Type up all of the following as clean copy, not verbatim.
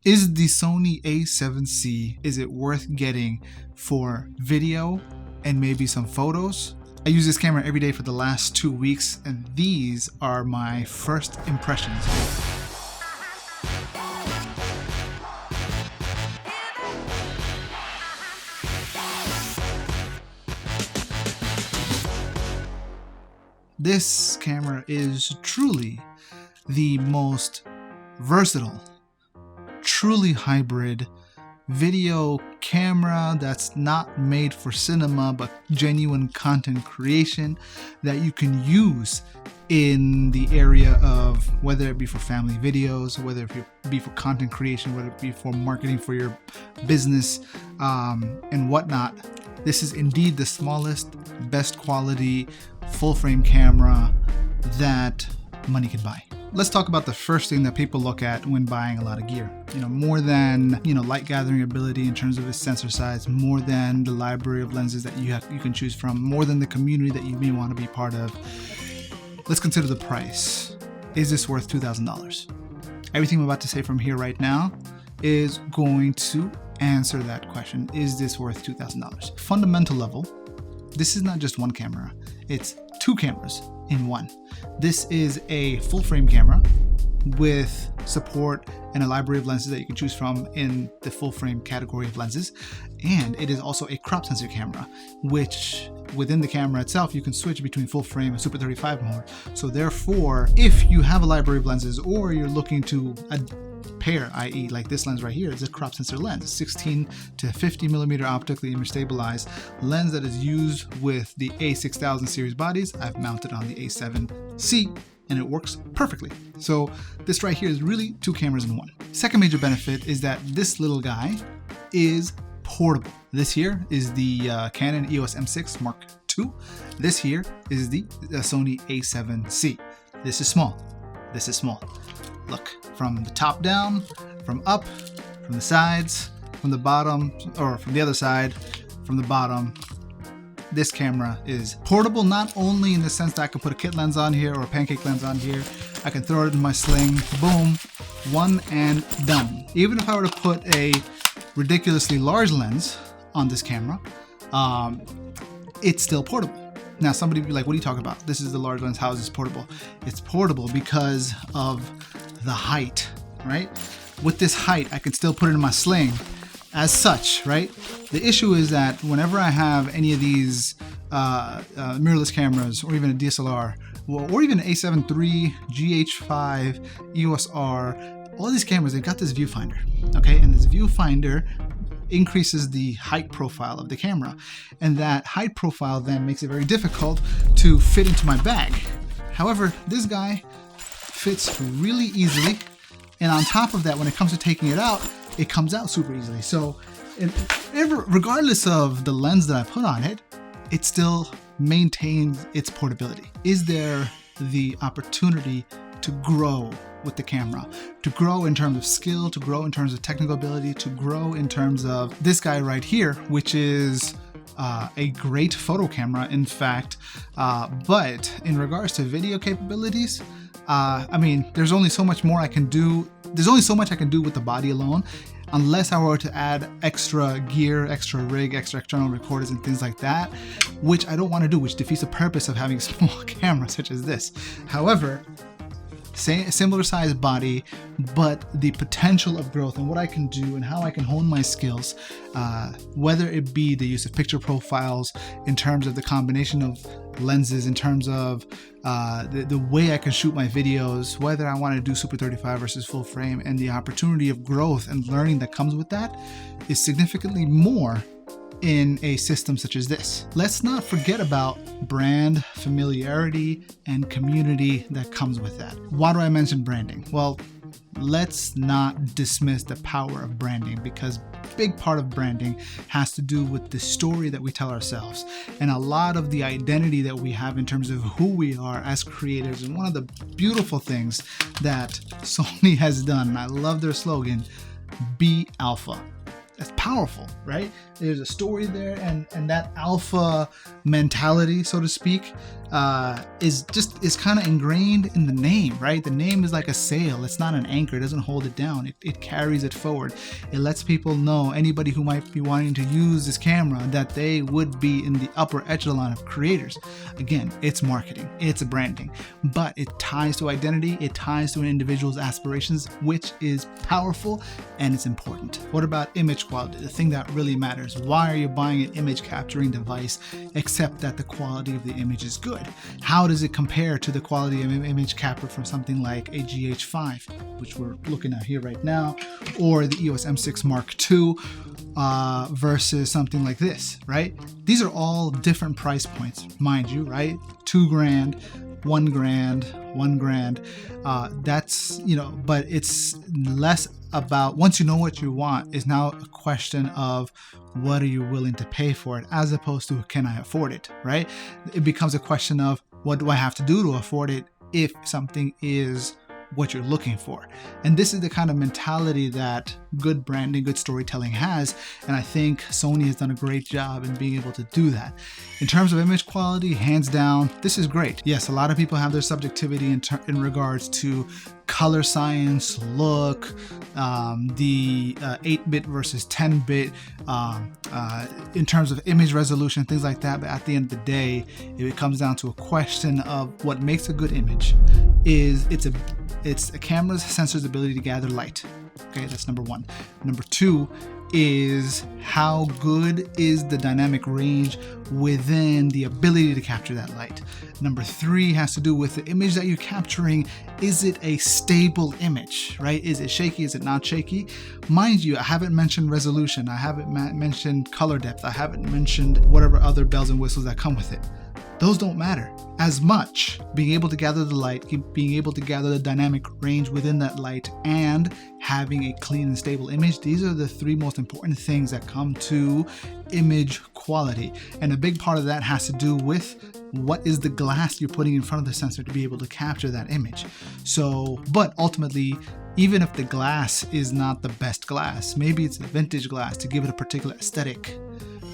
Is the Sony a7C, is it worth getting for video and maybe some photos? I use this camera every day for the last 2 weeks, and these are my first impressions. This camera is truly the most versatile, truly hybrid video camera that's not made for cinema but genuine content creation that you can use in the area of whether it be for family videos, whether it be for content creation, whether it be for marketing for your business and whatnot. This is indeed the smallest, best quality full frame camera that money can buy. Let's talk about the first thing that people look at when buying a lot of gear. More than, light gathering ability in terms of its sensor size, more than the library of lenses that you can choose from, more than the community that you may want to be part of. Let's consider the price. Is this worth $2,000? Everything I'm about to say from here right now is going to answer that question. Is this worth $2,000? Fundamental level, this is not just one camera. It's two cameras in one. This is a full frame camera with support and a library of lenses that you can choose from in the full frame category of lenses. And it is also a crop sensor camera, which within the camera itself, you can switch between full frame and Super 35 mode. So therefore, if you have a library of lenses or you're looking to pair, i.e. like this lens right here is a crop sensor lens, 16 to 50 millimeter optically image stabilized lens that is used with the A6000 series bodies. I've mounted on the A7C and it works perfectly. So this right here is really two cameras in one. Second major benefit is that this little guy is portable. This here is the Canon EOS M6 Mark II. This here is the Sony a7C. This is small. This is small. Look, from the top down, from up, from the sides, from the bottom, or from the other side, from the bottom, this camera is portable, not only in the sense that I can put a kit lens on here or a pancake lens on here. I can throw it in my sling, boom, one and done. Even if I were to put a ridiculously large lens on this camera, it's still portable. Now somebody would be like, what are you talking about? This is the large lens, how is this portable? It's portable because of the height, right? With this height, I can still put it in my sling as such, right? The issue is that whenever I have any of these mirrorless cameras or even a DSLR, or even an A7 III, GH5, EOS R, all these cameras, they've got this viewfinder, okay? And this viewfinder increases the height profile of the camera. And that height profile then makes it very difficult to fit into my bag. However, this guy fits really easily. And on top of that, when it comes to taking it out, it comes out super easily. So regardless of the lens that I put on it, it still maintains its portability. Is there the opportunity to grow with the camera, to grow in terms of skill, to grow in terms of technical ability, to grow in terms of this guy right here, which is a great photo camera, in fact, but in regards to video capabilities, I mean, there's only so much more I can do. There's only so much I can do with the body alone, unless I were to add extra gear, extra rig, extra external recorders and things like that, which I don't want to do, which defeats the purpose of having a small camera such as this. However, similar size body, but the potential of growth and what I can do and how I can hone my skills, whether it be the use of picture profiles in terms of the combination of lenses, in terms of the way I can shoot my videos, whether I want to do Super 35 versus full frame, and the opportunity of growth and learning that comes with that is significantly more in a system such as this. Let's not forget about brand familiarity and community that comes with that. Why do I mention branding? Well, let's not dismiss the power of branding, because a big part of branding has to do with the story that we tell ourselves and a lot of the identity that we have in terms of who we are as creators. And one of the beautiful things that Sony has done, and I love their slogan, be alpha. that's powerful, right? There's a story there, and that alpha mentality, so to speak, is kind of ingrained in the name, right? The name is like a sail. It's not an anchor. It doesn't hold it down. It carries it forward. It lets people know, anybody who might be wanting to use this camera, that they would be in the upper echelon of creators. Again, it's marketing, it's branding, but it ties to identity, it ties to an individual's aspirations, which is powerful and it's important. What about image quality? The thing that really matters. Why are you buying an image capturing device except that the quality of the image is good? How does it compare to the quality of image captured from something like a GH5, which we're looking at here right now, or the EOS M6 Mark II versus something like this, right? These are all different price points, mind you, right? $2,000, $1,000, $1,000. That's, but it's less about, once you know what you want, is now a question of what are you willing to pay for it, as opposed to can I afford it, right? It becomes a question of what do I have to do to afford it if something is what you're looking for. And this is the kind of mentality that good branding, good storytelling has, and I think Sony has done a great job in being able to do that. In terms of image quality, hands down, this is great. Yes, a lot of people have their subjectivity in regards to color science, look, the 8-bit versus 10-bit, in terms of image resolution, things like that. But at the end of the day, it comes down to a question of what makes a good image is it's a camera's sensor's ability to gather light. Okay, that's number one. Number two is how good is the dynamic range within the ability to capture that light. Number three has to do with the image that you're capturing. Is it a stable image, right? Is it shaky? Is it not shaky? Mind you, I haven't mentioned resolution. I haven't mentioned color depth. I haven't mentioned whatever other bells and whistles that come with it. Those don't matter as much. Being able to gather the light, being able to gather the dynamic range within that light, and having a clean and stable image. These are the three most important things that come to image quality. And a big part of that has to do with what is the glass you're putting in front of the sensor to be able to capture that image. So, but ultimately, even if the glass is not the best glass, maybe it's a vintage glass to give it a particular aesthetic,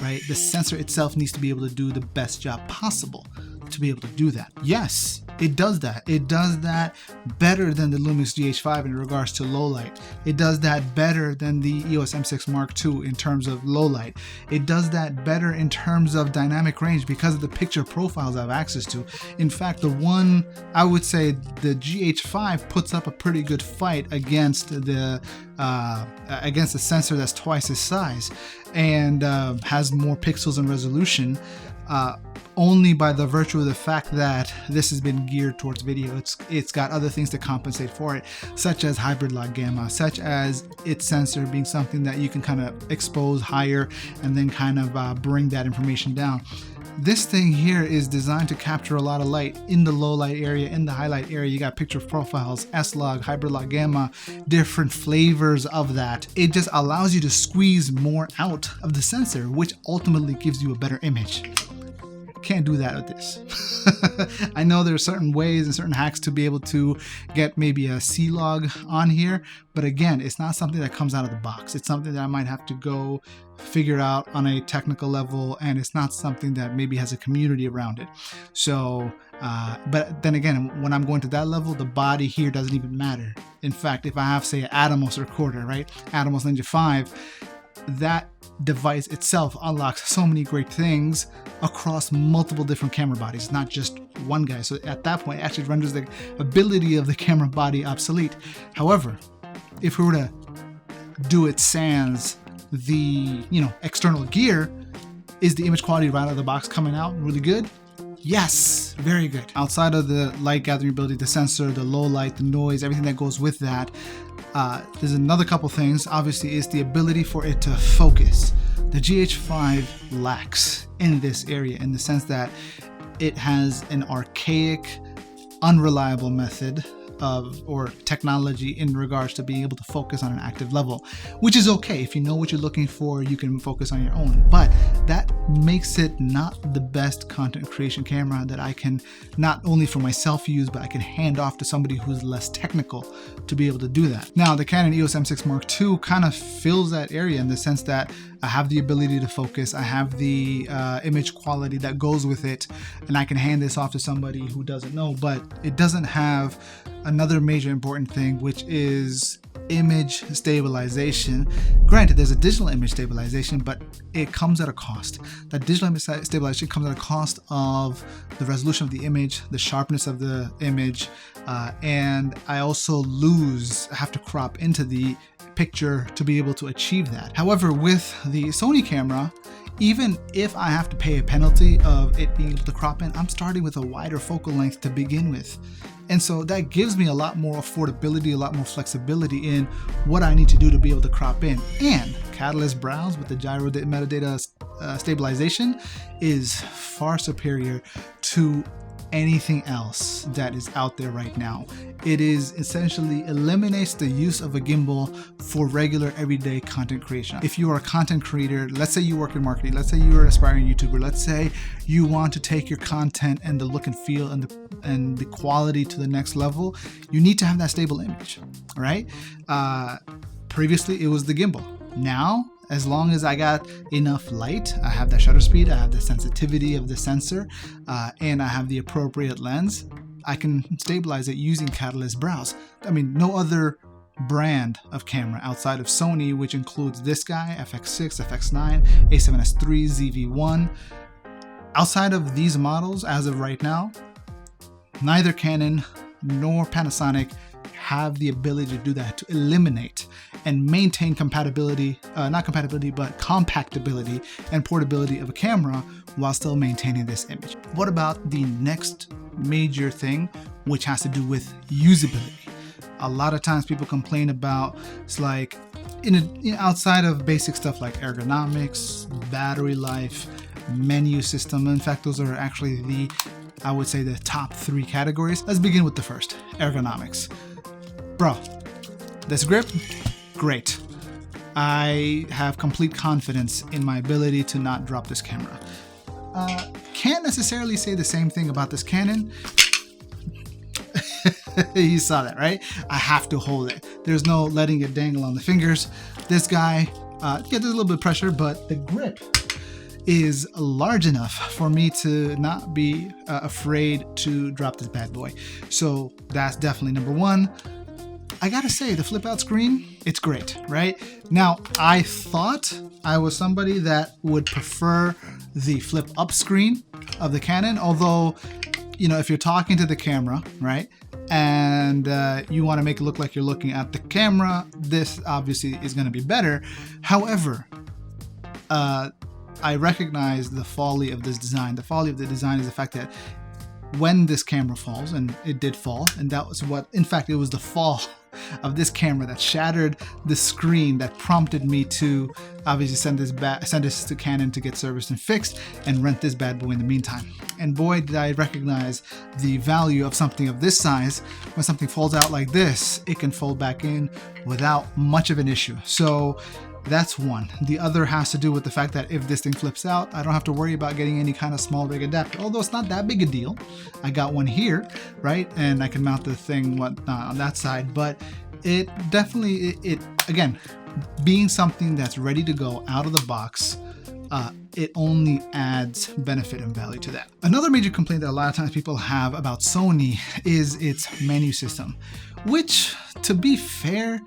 right? The sensor itself needs to be able to do the best job possible to be able to do that. Yes, it does that. It does that better than the Lumix GH5 in regards to low light. It does that better than the EOS M6 Mark II in terms of low light. It does that better in terms of dynamic range because of the picture profiles I have access to. In fact, I would say the GH5 puts up a pretty good fight against the sensor that's twice its size and has more pixels and resolution, only by the virtue of the fact that this has been geared towards video. It's got other things to compensate for it, such as hybrid log gamma, such as its sensor being something that you can kind of expose higher and then kind of bring that information down. This thing here is designed to capture a lot of light in the low light area, in the highlight area. You got picture profiles, S-Log, hybrid log gamma, different flavors of that. It just allows you to squeeze more out of the sensor, which ultimately gives you a better image. Can't do that with this. I know there are certain ways and certain hacks to be able to get maybe a C-Log on here, but again, it's not something that comes out of the box. It's something that I might have to go figure out on a technical level, and it's not something that maybe has a community around it. So, but then again, when I'm going to that level, the body here doesn't even matter. In fact, if I have, say, an Atomos recorder, right? Atomos Ninja 5, that device itself unlocks so many great things across multiple different camera bodies, not just one guy. So at that point, it actually renders the ability of the camera body obsolete. However, if we were to do it sans the external gear, is the image quality right out of the box coming out really good? Yes, very good. Outside of the light gathering ability, the sensor, the low light, the noise, everything that goes with that, there's another couple things. Obviously, is the ability for it to focus. The GH5 lacks in this area in the sense that it has an archaic, unreliable method of or technology in regards to being able to focus on an active level, which is okay. If you know what you're looking for, you can focus on your own, but that makes it not the best content creation camera that I can not only for myself use, but I can hand off to somebody who's less technical to be able to do that. Now, the Canon EOS M6 Mark II kind of fills that area in the sense that I have the ability to focus, I have the image quality that goes with it, and I can hand this off to somebody who doesn't know, but it doesn't have another major important thing, which is image stabilization. Granted, there's a digital image stabilization, but it comes at a cost. That digital image stabilization comes at a cost of the resolution of the image, the sharpness of the image, and I also have to crop into the picture to be able to achieve that. However, with the Sony camera, even if I have to pay a penalty of it being able to crop in, I'm starting with a wider focal length to begin with. And so that gives me a lot more affordability, a lot more flexibility in what I need to do to be able to crop in. And Catalyst Browse with the Gyro metadata stabilization is far superior to anything else that is out there right now. It is essentially eliminates the use of a gimbal for regular everyday content creation. If you are a content creator, let's say you work in marketing, let's say you're an aspiring YouTuber, let's say you want to take your content and the look and feel and the quality to the next level, you need to have that stable image, right? Previously it was the gimbal. Now, as long as I got enough light, I have that shutter speed, I have the sensitivity of the sensor, and I have the appropriate lens, I can stabilize it using Catalyst Browse. I mean, no other brand of camera outside of Sony, which includes this guy, FX6, FX9, a7S III, ZV-1. Outside of these models, as of right now, neither Canon nor Panasonic have the ability to do that, to eliminate and maintain compatibility, not compatibility, but compactability and portability of a camera while still maintaining this image. What about the next major thing, which has to do with usability? A lot of times people complain about, it's like, outside of basic stuff like ergonomics, battery life, menu system. In fact, those are actually I would say the top 3 categories. Let's begin with the first, ergonomics. Bro, this grip, great. I have complete confidence in my ability to not drop this camera. Can't necessarily say the same thing about this Canon. You saw that, right? I have to hold it. There's no letting it dangle on the fingers. This guy, yeah, there's a little bit of pressure, but the grip is large enough for me to not be afraid to drop this bad boy. So that's definitely number 1. I gotta say, the flip out screen, it's great, right? Now, I thought I was somebody that would prefer the flip up screen of the Canon, although, you know, if you're talking to the camera, right, and you want to make it look like you're looking at the camera, this obviously is going to be better. However, I recognize the folly of this design. The folly of the design is the fact that when this camera falls, and it did fall, and that was what, in fact, it was the fall of this camera that shattered the screen that prompted me to obviously send this to Canon to get serviced and fixed and rent this bad boy in the meantime. And boy, did I recognize the value of something of this size. When something falls out like this, it can fold back in without much of an issue. So that's one. The other has to do with the fact that if this thing flips out, I don't have to worry about getting any kind of small rig adapter, although it's not that big a deal. I got one here, right? And I can mount the thing whatnot on that side, but it definitely, again, being something that's ready to go out of the box, it only adds benefit and value to that. Another major complaint that a lot of times people have about Sony is its menu system, which, to be fair,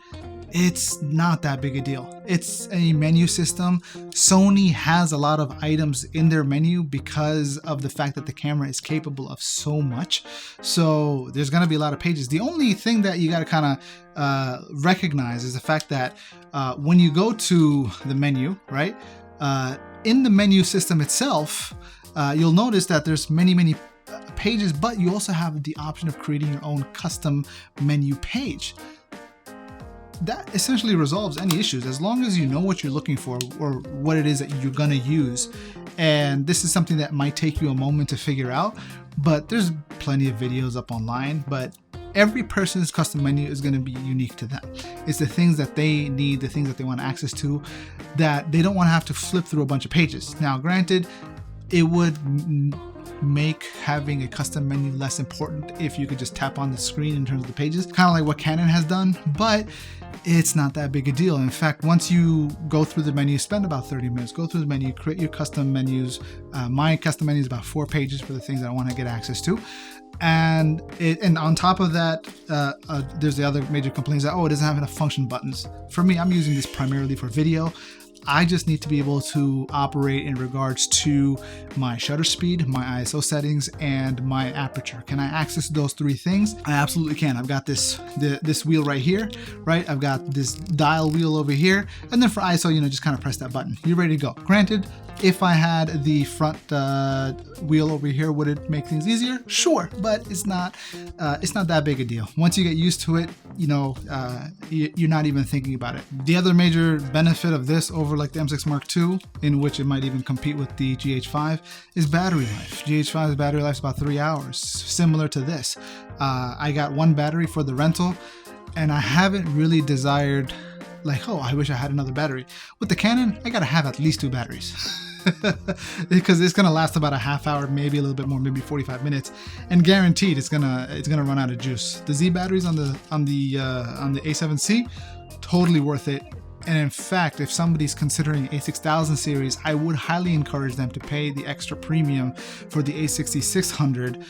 it's not that big a deal. It's a menu system. Sony has a lot of items in their menu because of the fact that the camera is capable of so much. So there's going to be a lot of pages. The only thing that you got to kind of recognize is the fact that when you go to the menu, right, in the menu system itself, you'll notice that there's many pages, but you also have the option of creating your own custom menu page. That essentially resolves any issues as long as you know what you're looking for or what it is that you're gonna use. And this is something that might take you a moment to figure out, but there's plenty of videos up online. But Every person's custom menu is going to be unique to them. It's the things that they need, the things that they want access to, that they don't want to have to flip through a bunch of pages. Now, granted, it would make having a custom menu less important if you could just tap on the screen in terms of the pages, kind of like what Canon has done, but it's not that big a deal. In fact, once you go through the menu, spend about 30 minutes, go through the menu, create your custom menus. My custom menu is about 4 pages for the things that I want to get access to. And on top of that, there's the other major complaints that, it doesn't have enough function buttons. For me, I'm using this primarily for video. I just need to be able to operate in regards to my shutter speed, my ISO settings, and my aperture. Can I access those 3 things? I absolutely can. I've got this wheel right here, right? I've got this dial wheel over here, and then for ISO, just kind of press that button. You're ready to go. Granted, if I had the front wheel over here, would it make things easier? Sure, but it's not that big a deal. Once you get used to it, you're not even thinking about it. The other major benefit of this over like the M6 Mark II, in which it might even compete with the GH5, is battery life. GH5's battery life is about 3 hours, similar to this. I got 1 battery for the rental, and I haven't really desired I wish I had another battery. With the Canon, I gotta have at least 2 batteries. Because it's gonna last about a half hour, maybe a little bit more, maybe 45 minutes, and guaranteed it's gonna run out of juice. The Z batteries on the a7C, totally worth it. And in fact, if somebody's considering a6000 series, I would highly encourage them to pay the extra premium for the a6600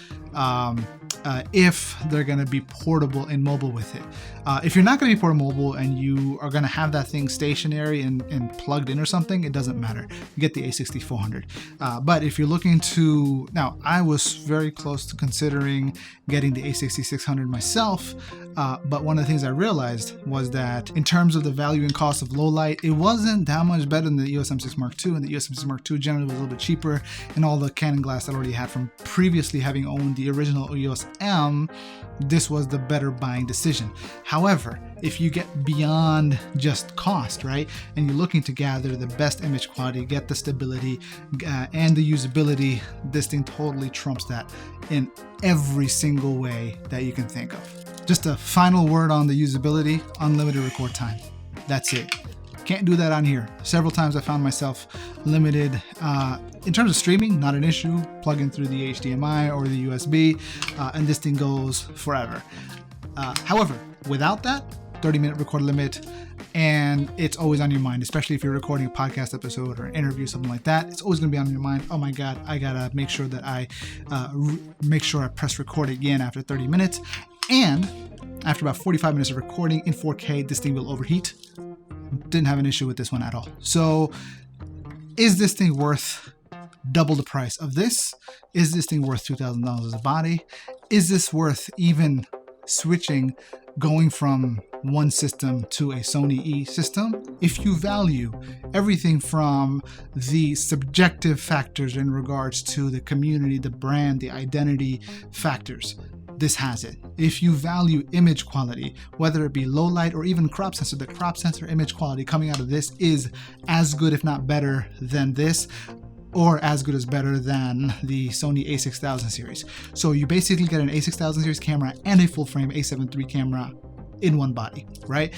if they're going to be portable and mobile with it. If you're not going to be portable mobile and you are going to have that thing stationary and plugged in or something, it doesn't matter. You get the a6400. But if you're looking to, now I was very close to considering getting the a6600 myself, but one of the things I realized was that in terms of the value and cost of low light, it wasn't that much better than the EOS M6 Mark II, and the EOS M6 Mark II generally was a little bit cheaper, and all the Canon glass that I already had from previously having owned the original EOS M, this was the better buying decision. However, if you get beyond just cost, right, and you're looking to gather the best image quality, get the stability and the usability, this thing totally trumps that in every single way that you can think of. Just a final word on the usability: unlimited record time. That's it. Can't do that on here. Several times I found myself limited. In terms of streaming, not an issue. Plug in through the HDMI or the USB, and this thing goes forever. However, without that, 30-minute record limit, and it's always on your mind, especially if you're recording a podcast episode or an interview, something like that. It's always going to be on your mind. Oh my God, I gotta make sure that I press record again after 30 minutes. And after about 45 minutes of recording in 4K, this thing will overheat. Didn't have an issue with this one at all. So is this thing worth double the price of this? Is this thing worth $2,000 as a body? Is this worth even switching, going from one system to a Sony E system? If you value everything from the subjective factors in regards to the community, the brand, the identity factors, this has it. If you value image quality, whether it be low light or even crop sensor, the crop sensor image quality coming out of this is as good, if not better, than this, or as good as better than the Sony a6000 series. So you basically get an a6000 series camera and a full frame a7 III camera in one body, right?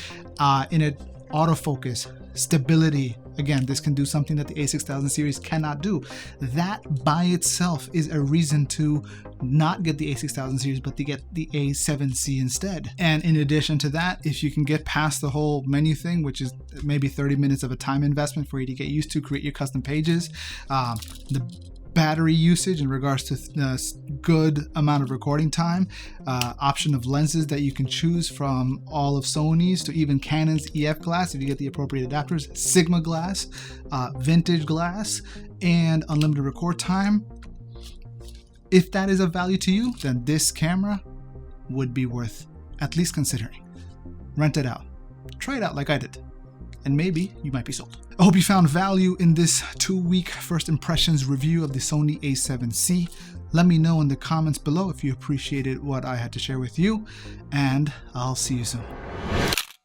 In it, autofocus, stability. Again, this can do something that the a6000 series cannot do. That by itself is a reason to not get the a6000 series, but to get the a7C instead. And in addition to that, if you can get past the whole menu thing, which is maybe 30 minutes of a time investment for you to get used to, create your custom pages, the battery usage in regards to good amount of recording time, option of lenses that you can choose from all of Sony's to even Canon's EF glass if you get the appropriate adapters, Sigma glass, vintage glass, and unlimited record time. If that is of value to you, then this camera would be worth at least considering. Rent it out. Try it out like I did, and maybe you might be sold. I hope you found value in this 2-week first impressions review of the Sony a7C. Let me know in the comments below if you appreciated what I had to share with you, and I'll see you soon.